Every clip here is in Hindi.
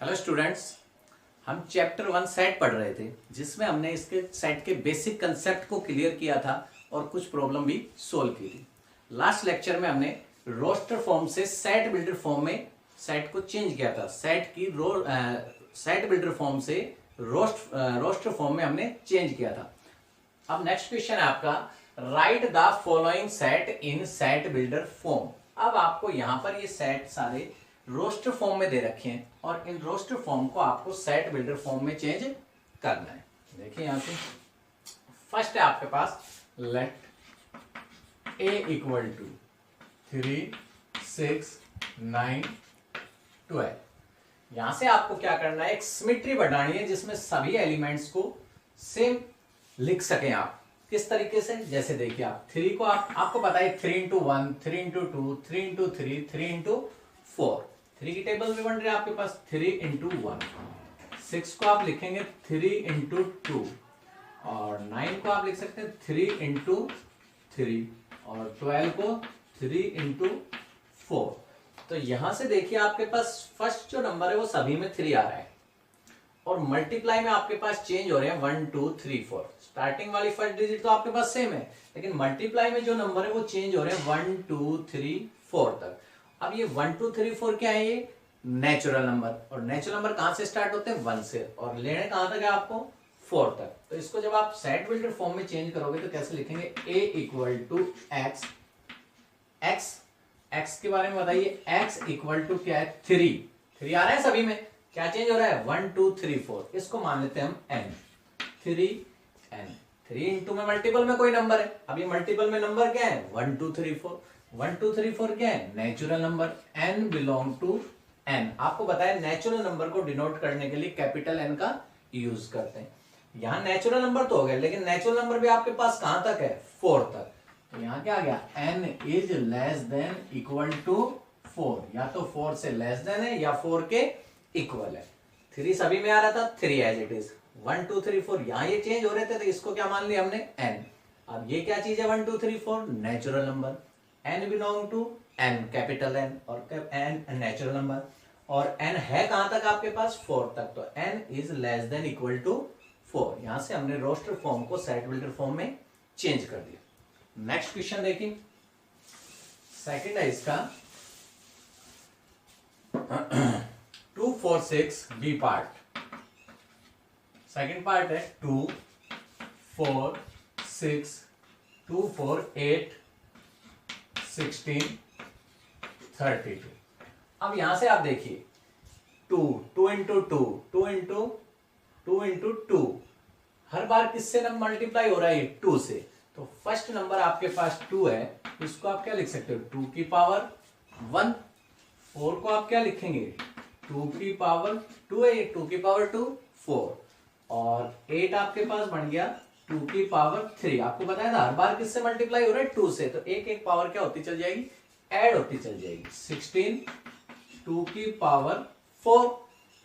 हेलो स्टूडेंट्स, हम चैप्टर 1 सेट पढ़ रहे थे जिसमें हमने इसके सेट के बेसिक कंसेप्ट को क्लियर किया था और कुछ प्रॉब्लम भी सोल्व की थी। लास्ट लेक्चर में हमने रोस्टर फॉर्म से सेट बिल्डर फॉर्म में सेट को चेंज किया था। सेट बिल्डर फॉर्म से रोस्टर फॉर्म में हमने चेंज किया था। अब नेक्स्ट क्वेश्चन है आपका, right the following set in set builder form. अब आपको यहाँ पर ये सेट सारे रोस्टर फॉर्म में दे रखे हैं और इन रोस्टर फॉर्म को आपको सेट बिल्डर फॉर्म में चेंज करना है। देखिए यहाँ से फर्स्ट है आपके पास, लेट a इक्वल टू 3, 6, 9, 12। यहां से आपको क्या करना है, एक सिमेट्री बनानी है जिसमें सभी एलिमेंट्स को सेम लिख सकें आप। किस तरीके से, जैसे देखिए आप 3 को आपको पता है 3 into 1, 3 into 2, 3 into 3, 3 into 4। 3 की टेबल में बन रही है आपके पास 3 into 1। 6 को आप लिखेंगे 3 into 2 और 9 को आप लिख सकते हैं 3 into 3 और 12 को 3 into 4। तो यहां से देखिए आपके पास फर्स्ट जो नंबर है वो सभी में 3 आ रहा है और मल्टीप्लाई में आपके पास चेंज हो रहे हैं 1 2 3 4। स्टार्टिंग वाली फर्स्ट डिजिट तो आपके पास सेम है, लेकिन मल्टीप्लाई में जो नंबर है वो चेंज हो रहे हैं 1 2 3 4 तक। अब ये 1 2 3 4 क्या है, ये नेचुरल नंबर, और नेचुरल नंबर कहां से स्टार्ट होते हैं 1 से, और लेने कहां तक है आपको 4 तक। तो इसको जब आप सेट बिल्डर फॉर्म में चेंज करोगे तो कैसे लिखेंगे, a equal to x, x के बारे में बताइए। x इक्वल टू क्या है 3 आ रहा है सभी में, क्या चेंज हो रहा है 1 2 3 4। इसको मान लेते हैं हम n, 3 इंटू में मल्टीपल में कोई नंबर है। अब ये मल्टीपल में नंबर क्या है 1 2 3 4। 1 2 3 4 क्या है natural number, n belong to n। आपको बताया नेचुरल नंबर को डिनोट करने के लिए कैपिटल n का यूज करते हैं। यहाँ नेचुरल नंबर तो हो गया, लेकिन नेचुरल नंबर भी आपके पास कहां तक है 4 तक। तो यहाँ क्या आ गया, n is less than equal to 4, या तो 4 से लेस देन है या 4 के इक्वल है। 3 सभी में आ रहा था 3 एज इट इज, 1 2 3 4 यहाँ ये चेंज हो रहे थे तो इसको क्या मान लिया हमने n। अब ये क्या चीज है 1 2 3 4 natural number, n belong to n capital n और n नेचुरल नंबर, और n है कहां तक आपके पास 4 तक। तो n is less than equal to 4। यहां से हमने रोस्टर फॉर्म को सेट बिल्डर फॉर्म में चेंज कर दिया। नेक्स्ट क्वेश्चन देखिए, सेकंड है इसका 2 4 6 बी पार्ट। सेकंड पार्ट है 2 4 6 2 4 8 16 32। अब यहां से आप देखिए 2 इंटू 2 इंटू 2 हर बार किससे नंबर मल्टीप्लाई हो रहा है 2 से। तो फर्स्ट नंबर आपके पास 2 है, इसको आप क्या लिख सकते हो 2 की पावर 1। 4 को आप क्या लिखेंगे 2 की पावर 2 है, 2 की पावर 2 4, और 8 आपके पास बन गया 2 की पावर 3। आपको बताया था हर बार किससे मल्टीप्लाई हो रहा है 2 से, तो एक एक पावर क्या होती चल जाएगी, ऐड होती चल जाएगी। 16 2 की power 4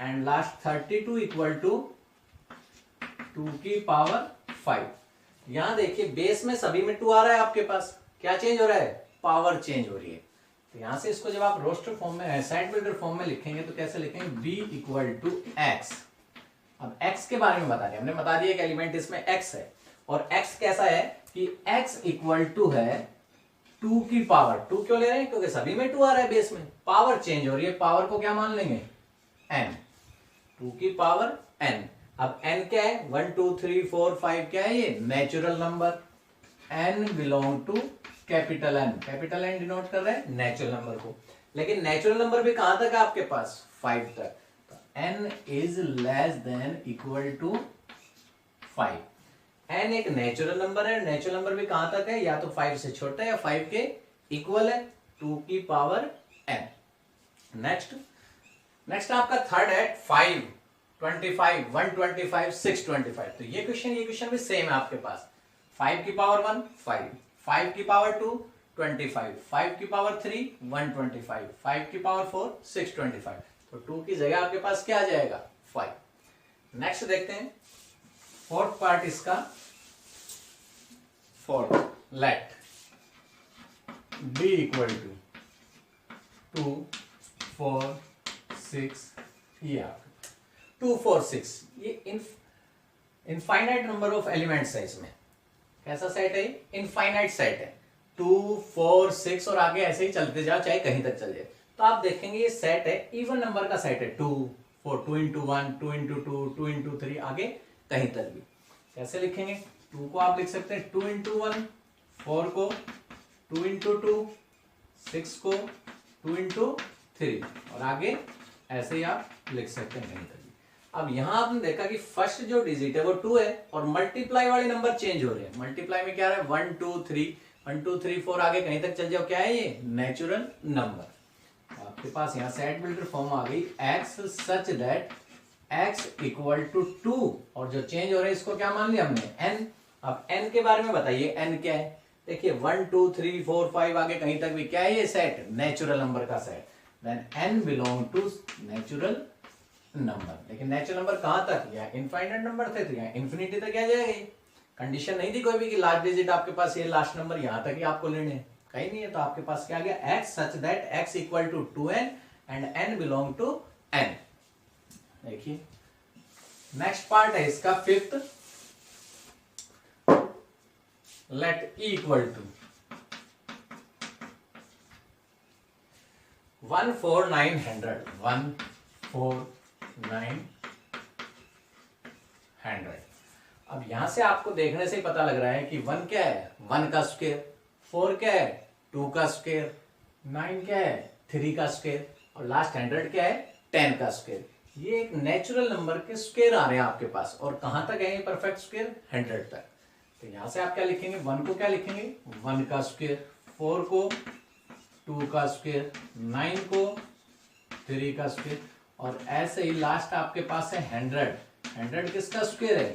and last 32 equal to 2 की पावर 5। यहां देखिए बेस में सभी में 2 आ रहा है आपके पास, क्या चेंज हो रहा है पावर चेंज हो रही है। तो यहां से इसको जब आप रोस्टर फॉर्म में सेट बिल्डर फॉर्म में लिखेंगे तो कैसे लिखेंगे, b इक्वल टू एक्स। अब x के बारे में बता दिया हमने, बता दिया एक एलिमेंट इसमें x है, और x कैसा है कि x इक्वल टू है 2 की पावर 2 क्यों ले रहे हैं, क्योंकि सभी में 2 आ रहा है बेस में, पावर चेंज हो रही है, पावर को क्या मान लेंगे n, 2 की पावर n। अब n क्या है 1 2 3 4 5 क्या है, ये natural number, n belong to capital N। Capital N denote कर रहे हैं नेचुरल नंबर को, लेकिन नेचुरल नंबर भी कहां तक है आपके पास 5 तक। तो n is less than equal to 5। n एक नेचुरल नंबर है, नेचुरल नंबर भी कहां तक है, या तो 5 से छोटा है या 5 के इक्वल है, 2 की पावर n। नेक्स्ट आपका थर्ड है 5 25 125 625। तो ये क्वेश्चन भी सेम है आपके पास। 5 की पावर 1 5, 5 की पावर 2 25, 5 की पावर 3 125, 5 की पावर 4 625। तो 2 की जगह आपके पास क्या आ जाएगा 5। नेक्स्ट देखते हैं फोर्थ पार्ट इसका, fourth let b equal to 2 4 6 ये आपके 2 4 6, ये इनफाइनाइट नंबर ऑफ एलिमेंट्स है इसमें। कैसा सेट है? इनफाइनाइट सेट है। 2 4 6 और आगे ऐसे ही चलते जाओ चाहे कहीं तक चल जाए। तो आप देखेंगे ये सेट है, इवन नंबर का सेट है। 2 4 2 into 1 2 into 2 2 into 3 आगे कहीं तक भी। कैसे लिखेंगे? 2 को आप लिख सकते हैं 2 into 1, 4 को 2 into 2, 6 को 2 into 3 और आगे ऐसे ही आप लिख सकते हैं कहीं तक भी। अब यहां आपने देखा कि फर्स्ट जो डिजिट है वो 2 है और मल्टीप्लाई वाले नंबर चेंज हो रहे हैं। मल्टीप्लाई में क्या है? 1 2 3 1 2 3 4 आगे कहीं तक चल जाओ, क्या है ये? Natural number. आपके पास यहाँ सेट बिल्डर फॉर्म आ गई, x such that x equal to 2 और जो चेंज हो रहा है इसको क्या मान लिया हमने? n। अब n के बारे में बताइए, n क्या है? देखिए 1 2 3 4 5 आगे कहीं तक भी क्या है ये सेट? नेचुरल नंबर का set. Then n belong to natural number. लेकिन नेचुरल नंबर कहां तक? या इनफाइनाइट नंबर थे तो यहाँ इन्फिनिटी तक आ जाएगा। कंडीशन नहीं थी कोई भी कि लास्ट डिजिट आपके पास ये लास्ट नंबर यहां तक ही आपको लेने, कहीं नहीं है। तो आपके पास क्या आ गया? x such that x equal to 2n and n belong to n। देखिए नेक्स्ट पार्ट है इसका fifth. Let e equal to 14900 14900। अब यहां से आपको देखने से ही पता लग रहा है कि 1 क्या है? 1 का स्क्वायर, 4 क्या है? 2 का स्क्वायर, 9 क्या है? 3 का स्क्वायर और लास्ट 100 क्या है? 10 का स्क्वायर। ये एक नेचुरल नंबर के स्क्वायर आ रहे हैं आपके पास और कहां तक है ये परफेक्ट स्क्वायर? 100 तक। तो यहां से आप क्या लिखेंगे? 1 को क्या लिखेंगे? 1 का स्क्वायर, 4 को 2 का स्क्वायर, 9 को 3 का स्क्वायर और ऐसे ही लास्ट आपके पास है 100। 100 किसका स्क्वायर है?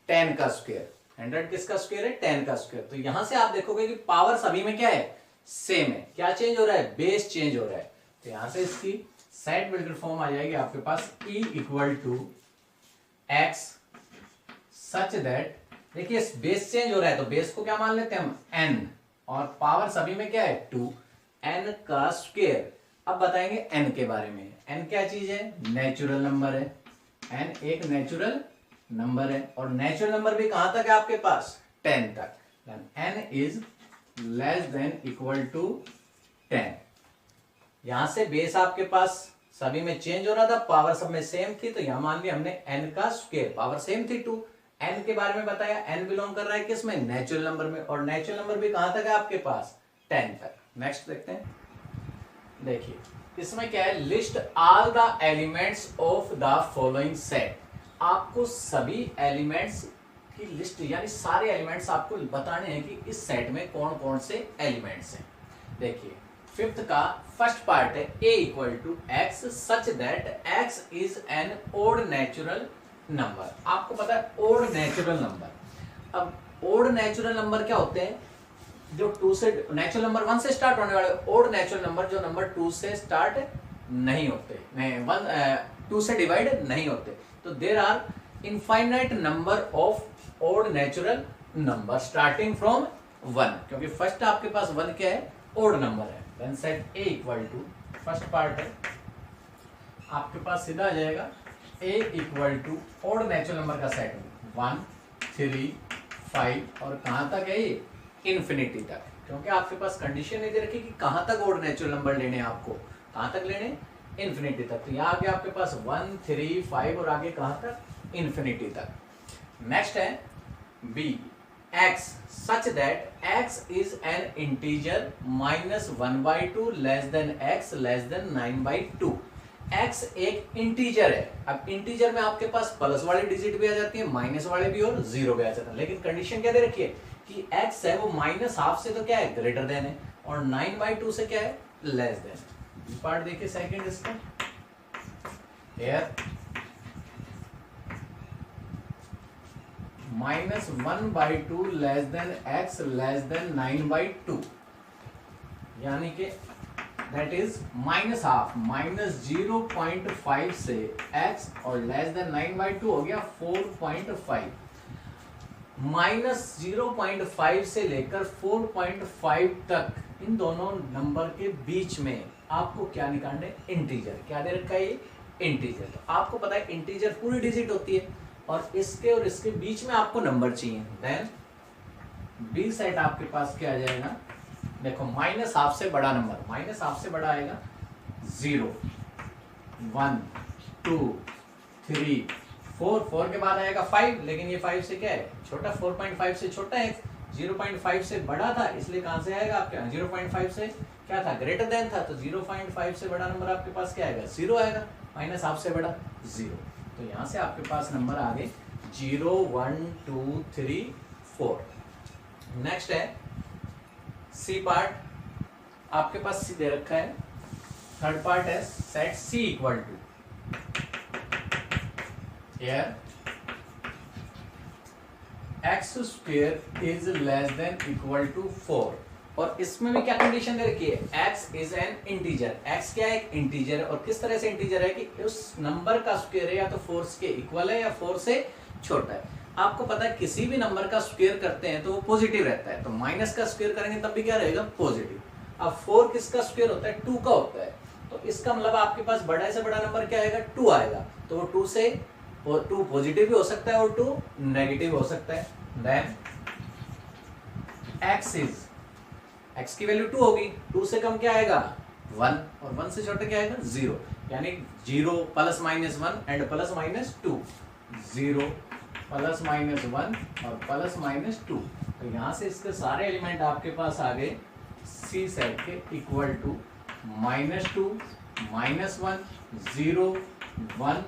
10 का स्क्वायर। 100 किसका स्क्वायर है? 10 का स्क्वायर। तो यहां से आप देखोगे कि पावर सभी में क्या है? सेम है। क्या चेंज हो रहा है? बेस चेंज हो रहा है। तो यहां से इसकी सेट बिल्डर फॉर्म आ जाएगी आपके पास e equal to x such that, देखिए बेस चेंज हो रहा है तो बेस को क्या मान लेते हैं हम? n और पावर सभी में क्या है? 2 n का स्क्वायर। अब बताएंगे n के बारे में। n क्या चीज है? नेचुरल नंबर है। n एक नेचुरल नंबर है और नेचुरल नंबर भी कहां तक है आपके पास? 10 तक। n is less than equal to 10। यहां से बेस आपके पास सभी में चेंज हो रहा था, पावर सब में सेम थी, तो यहां मान लिया हमने n का स्क्वायर, पावर सेम थी 2। n के बारे में बताया, n बिलोंग कर रहा है किसमें? नेचुरल नंबर में और नेचुरल नंबर भी कहां तक है आपके पास? 10 तक। नेक्स्ट देखते हैं। देखिए इसमें क्या है? List all the elements of the following set. आपको सभी एलिमेंट्स की लिस्ट यानी सारे एलिमेंट्स आपको बताने हैं कि इस सेट में कौन कौन से एलिमेंट्स हैं। देखिए फिफ्थ का फर्स्ट पार्ट है a equal to x such that x is an odd natural number. आपको पता है ओड नेचुरल नंबर। अब ओड नेचुरल नंबर क्या होते हैं? जो 2 से नेचुरल नंबर 1 से स्टार्ट होने वाले ओड नेचुरल नंबर जो नंबर 2 से स्टार्ट नहीं होते, 2 से डिवाइड नहीं होते। तो there are infinite number of odd natural number starting from 1, क्योंकि फर्स्ट आपके पास 1 क्या है? ओड नंबर है। Then set a equal to first part है आपके पास सीधा आ जाएगा a equal to odd natural number का सेट 1 3 5 और कहां तक है ये? इन्फिनिटी तक, क्योंकि आपके पास कंडीशन नहीं दे रखी कि कहां तक ओड नेचुरल नंबर लेने हैं आपको, कहां तक लेने? इन्फिनिटी तक। तो यहाँ आगे आपके पास 1 3 5 और आगे कहां तक? इन्फिनिटी तक। नेक्स्ट है b x such that x is an integer minus 1/2 less than x less than 9/2। x एक इंटीजर है। अब इंटीजर में आपके पास प्लस वाली डिजिट भी आ जाती है, माइनस वाले भी और जीरो भी आ जाता है। लेकिन कंडीशन क्या दे रखी है कि x है वो -12 से तो क्या है? ग्रेटर देन है और 9/2 से क्या है? Less than. पार्ट देखिए सेकंड इसका here -1/2 less than x less than 9/2, यानी कि दैट इज -12 -0.5 से x और लेस देन 9/2 हो गया 4.5। -0.5 से लेकर 4.5 तक इन दोनों नंबर के बीच में आपको क्या निकालना है? इंटीजर। क्या दे रखा है? इंटीजर। तो आपको पता है इंटीजर पूरी डिजिट होती है और इसके बीच में आपको नंबर चाहिए। देन बी सेट आपके पास क्या आ जाएगा, देखो माइनस हाफ से बड़ा नंबर, माइनस हाफ से बड़ा आएगा 0 1 2 3 4, 4 के बाद आएगा 5, लेकिन ये 5 से क्या है छोटा, 4.5 से छोटा है, 0.5 से बड़ा था, इसलिए कहां से आएगा आपके 0.5 से क्या था, ग्रेटर देन था, तो 0.5 से बड़ा नंबर आपके पास क्या आएगा 0 आएगा, माइनस हाफ से बड़ा 0। तो यहां से आपके पास नंबर आ गए 0 1 2 3 4। नेक्स्ट है सी पार्ट, आपके पास सी दे रखा है। थर्ड पार्ट है set C equal to here x square is less than equal to 4, और इसमें भी क्या कंडीशन दे रखी है, x is an integer, x क्या है एक इंटीजर है, और किस तरह से इंटीजर है कि उस नंबर का स्क्वायर है या तो 4 के इक्वल है या 4 से छोटा है। आपको पता है किसी भी नंबर का स्क्वायर करते हैं तो वो पॉजिटिव रहता है, तो माइनस का स्क्वायर करेंगे तब भी क्या रहेगा पॉजिटिव। अब 4 किसका स्क्वायर होता है 2 का होता है, तो इसका मतलब आपके पास बड़ा से बड़ा नंबर क्या आएगा 2 आएगा, तो वो 2 से 2 पॉजिटिव भी हो सकता है और 2 नेगेटिव हो सकता है। देन x की वैल्यू 2 होगी, 2 से कम क्या आएगा 1, और 1 से छोटा क्या आएगा 0, यानी 0 plus minus 1 and plus minus 2, 0 plus minus 1 और प्लस माइनस 2। तो यहाँ से इसके सारे एलिमेंट आपके पास आ गए सी सेट के इक्वल टू -2 -1 0 1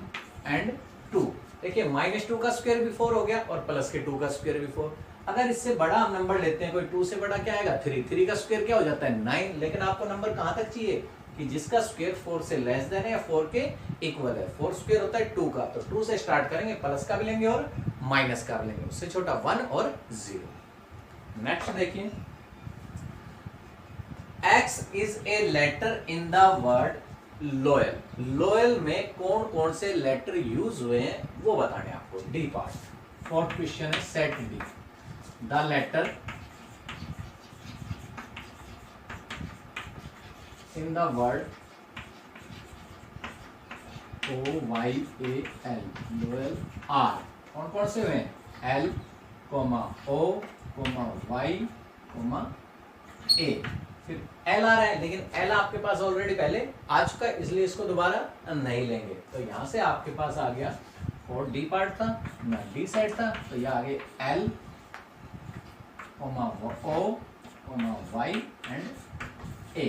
एंड 2। देखिए -2 का स्क्वायर भी 4 हो गया और प्लस के 2 का स्क्वायर भी 4। अगर इससे बड़ा हम नंबर लेते हैं, कोई 2 से बड़ा क्या आएगा 3, 3 का स्क्वायर क्या हो जाता है 9, लेकिन आपको नंबर कहां तक चाहिए कि जिसका स्क्वायर 4 से लेस देन है या 4 के इक्वल है। 4 स्क्वायर होता है 2 का, तो 2 से स्टार्ट करेंगे, प्लस का भी लेंगे और माइनस का भी लेंगे, उससे छोटा 1 और 0। नेक्स्ट देखिए, X is a letter in the word loyal. Loyal में कौन कौन से लेटर यूज हुए हैं वो बताने आपको। डी पार्ट, फोर्थ क्वेश्चन है set D, the letter in the word OYAL loyal are, कौन कौन से हुए हैं L, O, Y, A। फिर L आ रहा है, लेकिन L आपके पास ऑलरेडी पहले आ चुका है, इसलिए इसको दोबारा नहीं लेंगे। तो यहां से आपके पास आ गया, और डी पार्ट था ना डी सेट था, तो ये आ गए L, O, Y and A।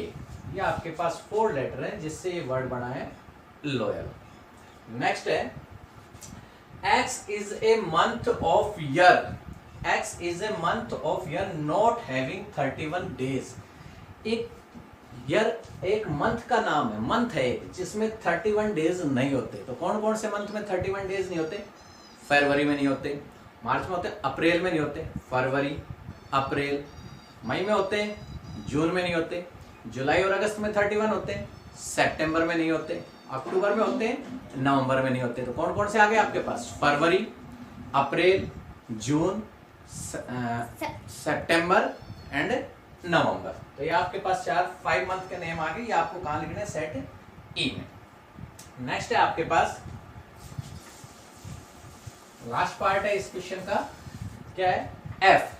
ये आपके पास 4 लेटर है जिससे ये वर्ड बना है लॉयल। नेक्स्ट है X is a month of year. X is a month of year not having 31 days. एक ईयर एक मंथ का नाम है, मंथ है एक जिसमें 31 डेज नहीं होते। तो कौन कौन से मंथ में 31 डेज नहीं होते? फरवरी में नहीं होते, मार्च में होते, अप्रैल में नहीं होते, फरवरी अप्रैल, मई में होते, जून में नहीं होते, जुलाई और अगस्त में 31 होते हैं, सितंबर में नहीं होते, अक्टूबर में होते हैं, नवंबर में नहीं होते। तो कौन कौन से आ गए आपके पास? फरवरी, अप्रैल, जून, सितंबर एंड नवंबर। तो ये आपके पास 5 मंथ के नेम आ गए। ये आपको कहां लिखना है? सेट ई में। नेक्स्ट है आपके पास लास्ट पार्ट है इस क्वेश्चन का, क्या है? F.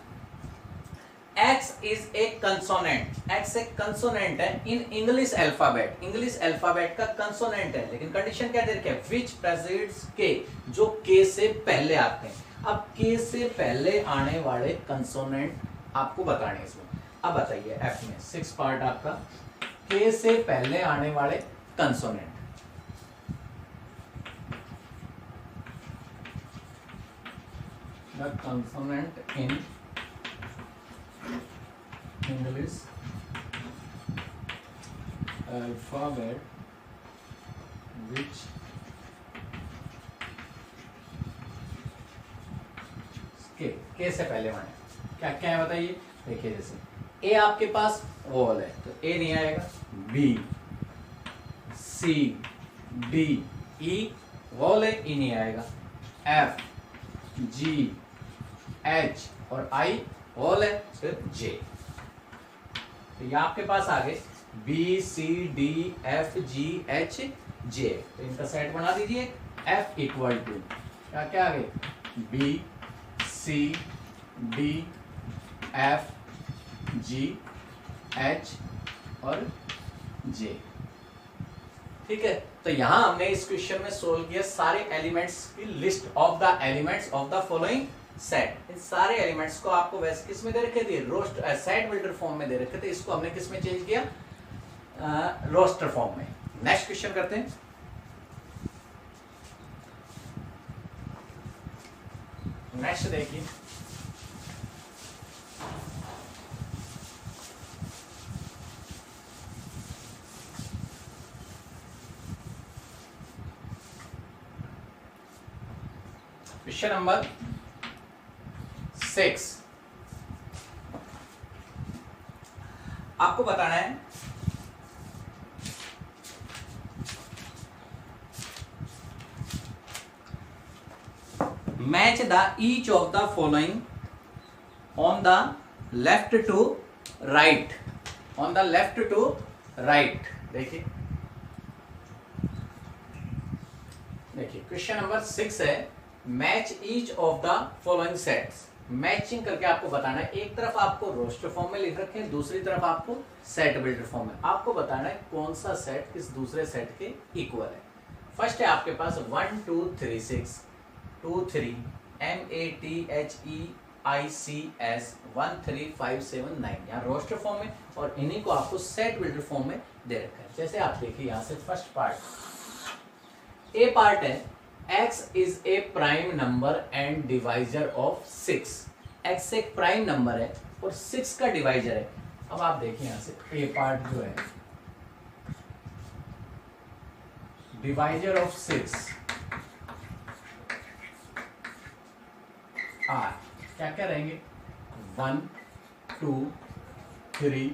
X is a consonant. X एक कंसोनेंट है in English alphabet. English alphabet का कंसोनेंट है, लेकिन कंडीशन क्या दे रखी है? विच प्रेसीड्स K, जो K से पहले आते हैं। अब K से पहले आने वाले कंसोनेंट आपको बताने हैं इसमें। अब बताइए F में 6 पार्ट आपका, K से पहले आने वाले consonant. The consonant in English alphabet which K से पहले वाले क्या क्या है बताइए। देखिए जैसे A आपके पास वॉल है तो A नहीं आएगा, B, C, D, E wall है, E नहीं आएगा, F, G, H और I वॉल है, फिर J। तो ये आपके पास आ गए B, C, D, F, G, H, जे। तो इनका सेट बना दीजिए F इक्वल टू क्या क्या आ गए, B C D F G H और J। ठीक है, तो यहां हमने इस क्वेश्चन में सोल्व किया सारे एलिमेंट्स की list of the elements of the following set. इन सारे एलिमेंट्स को आपको वैसे किस में दे रखे थे, रोस्टर सेट बिल्डर फॉर्म में दे रखे थे, इसको हमने किस में चेंज किया, रोस्टर फॉर्म में। नेक्स्ट क्वेश्चन करते हैं। नेक्स्ट देखिए, क्वेश्चन नंबर 6। आपको बताना है match the each of the following on the left to right, on the left to right. देखिए देखिए क्वेश्चन नंबर 6 है, match each of the following sets. Matching करके आपको बताना है, एक तरफ आपको रोस्टर फॉर्म में लिख रखे हैं, दूसरी तरफ आपको सेट बिल्डर फॉर्म में। आपको बताना है कौन सा सेट किस दूसरे सेट के इक्वल है। फर्स्ट है आपके पास 1 2 3 6 2 3 MATHEICS 1 3 5 7 9, यहाँ रोस्टर फॉर्म में, और इन्हीं को आपको सेट बिल्डर फॉर्म में दे रखा है। जैसे आप देखिए यहाँ से फर्स्ट पार्ट ए पार्ट है, x is a prime number and divisor of 6। x एक प्राइम नंबर है और 6 का डिवाइजर है। अब आप देखिए यहां से a पार्ट जो है डिवाइजर ऑफ 6 r क्या क्या रहेंगे, 1 2 3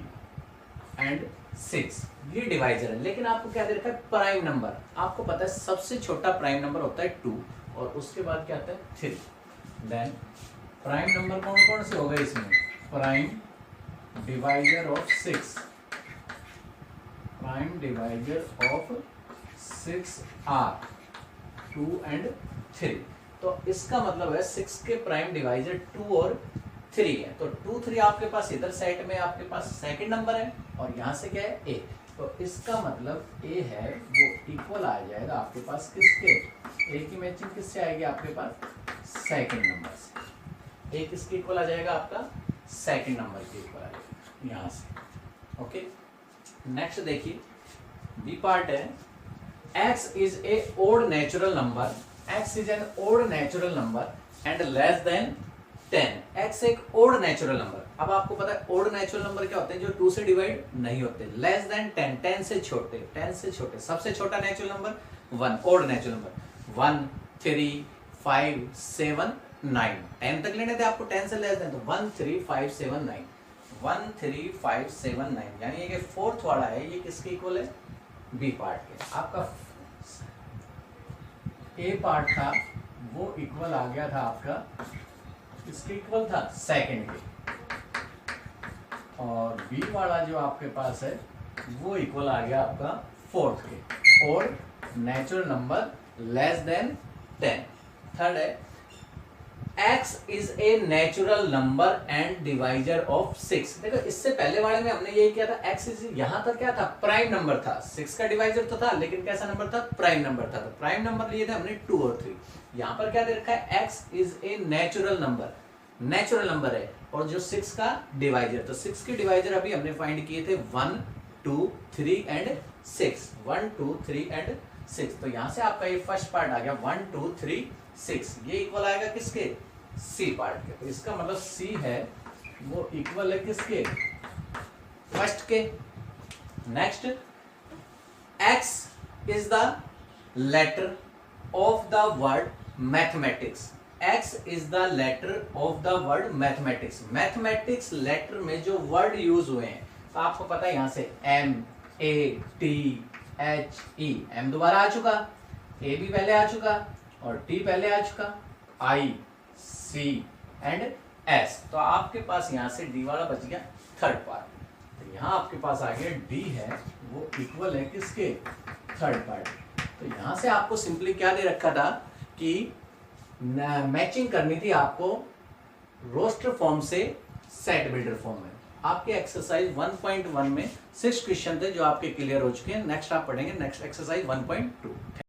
एंड 6, ये डिवाइजर है। लेकिन आपको क्या दे रखा है, प्राइम नंबर। आपको पता है सबसे छोटा प्राइम नंबर होता है 2 और उसके बाद क्या आता है 3। देन प्राइम नंबर कौन कौन से हो गए इसमें, prime divisor of 6, prime divisor of 6 are 2 and 3। तो इसका मतलब है 6 के प्राइम डिवाइजर 2 और 3 है। तो 2 3 आपके पास इधर साइड में आपके पास सेकंड नंबर है और यहाँ से क्या है ए। तो इसका मतलब ए है वो इक्वल आ जाएगा आपके पास किसके, ए की मैचिंग किससे आएगी आपके पास, सेकंड नंबर से। ए किसके इक्वल आ जाएगा, आपका सेकंड नंबर के इक्वल आ जाएगा यहाँ से। ओके, नेक्स्ट देखिए बी पार्ट है, x is a odd natural number, x is an odd natural number and less than 10। x एक ओड नेचुरल नंबर। अब आपको पता है ओड नेचुरल नंबर क्या होते हैं, जो 2 से डिवाइड नहीं होते। लेस देन 10, 10 से छोटे, 10 से छोटे। सबसे छोटा natural number 1, odd natural number 1 3 5 7 9। 10 तक लेने थे आपको, 10 से लेस देन, तो 1 3 5 7 9, 1 3 5 7 9, यानी ये फोर्थ वाला है, ये किसके इक्वल है, बी पार्ट के। आपका ए पार्ट था वो इक्वल आ गया था आपका, इसके इक्वल था सेकंड के, और बी वाला जो आपके पास है वो इक्वल आ गया आपका फोर्थ के, और natural number less than 10। Third है x is a natural number and divisor of 6। देखो इससे पहले वाले में हमने यही किया था, x इज यहाँ तक क्या था, प्राइम नंबर था। 6 का डिवाइजर तो था लेकिन कैसा नंबर था, प्राइम नंबर था। तो प्राइम नंबर लिए थे हमने 2 और 3। यहाँ पर क्या दे रखा है, x is a natural number, natural number है, और जो 6 का डिवाइजर, तो 6 के डिवाइजर अभी हमने फाइंड किए थे 1 2 3 एंड 6, 1 2 3 एंड 6। तो यहाँ से आपका ये फर्स्ट पार्ट आ गया 1 2 3 6, ये इक्वल आएगा किसके, सी पार्ट के। तो इसका मतलब सी है वो इक्वल है किसके, फर्स्ट के। Next, x is the letter of the word mathematics. X is the letter of the word mathematics. Mathematics letter में जो वर्ड यूज हुए हैं, तो आपको पता है यहां से M A T H E, M दोबारा आ चुका, A भी पहले आ चुका और T पहले आ चुका, I C एंड S। तो आपके पास यहां से D वाला बच गया थर्ड पार्ट। तो यहां आपके पास आ गया D है वो इक्वल है किसके, थर्ड पार्ट। तो यहां से आपको सिंपली क्या दे रखा था कि मैचिंग करनी थी आपको रोस्टर फॉर्म से सेट बिल्डर फॉर्म में। आपके एक्सरसाइज 1.1 में 6 क्वेश्चन थे जो आपके क्लियर हो चुके हैं। नेक्स्ट आप पढ़ेंगे नेक्स्ट एक्सरसाइज 1.2।